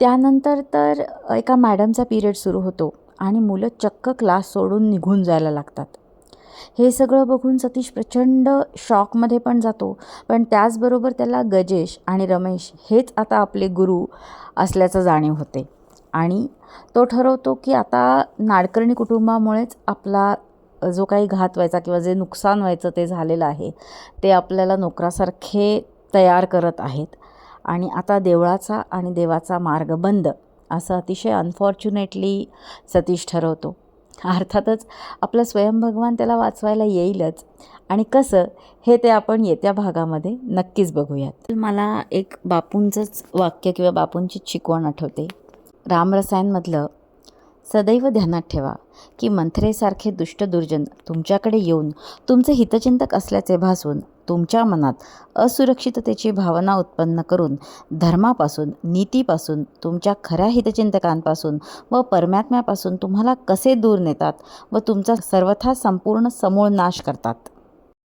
त्यानंतर तर एका मॅडमचा पिरियड सुरू होतो आणि मुलं चक्क क्लास सोडून निघून जायला लागतात. हे सगळं बघून सतीश प्रचंड शॉकमध्ये पण जातो. पण त्याचबरोबर त्याला गजेश आणि रमेश हेच आता आपले गुरु असल्याचं जाणीव होते आणि तो ठरवतो की आता नाडकर्णी कुटुंबामुळेच आपला जो काही घात व्हायचा किंवा जे नुकसान व्हायचं ते झालेलं आहे, ते आपल्याला नोकरासारखे तयार करत आहेत आणि आता देवळाचा आणि देवाचा मार्ग बंद, असं अतिशय अनफॉर्च्युनेटली सतीश ठरवतो. अर्थातच आपला स्वयंभगवान त्याला वाचवायला येईलच आणि कसं हे ते आपण येत्या भागामध्ये नक्कीच बघूयात. मला एक बापूंचंच वाक्य किंवा बापूंची शिकवण आठवते. रामरसायनमधलं, सदैव ध्यानात ठेवा की मंथरेसारखे दुष्ट दुर्जन तुमच्याकडे येऊन तुमचे हितचिंतक असल्याचे भासून तुमच्या मनात असुरक्षिततेची भावना उत्पन्न करून धर्मापासून, नीतीपासून, तुमच्या खऱ्या हितचिंतकांपासून व परमात्म्यापासून तुम्हाला कसे दूर नेतात व तुमचा सर्वथा संपूर्ण समूळ नाश करतात.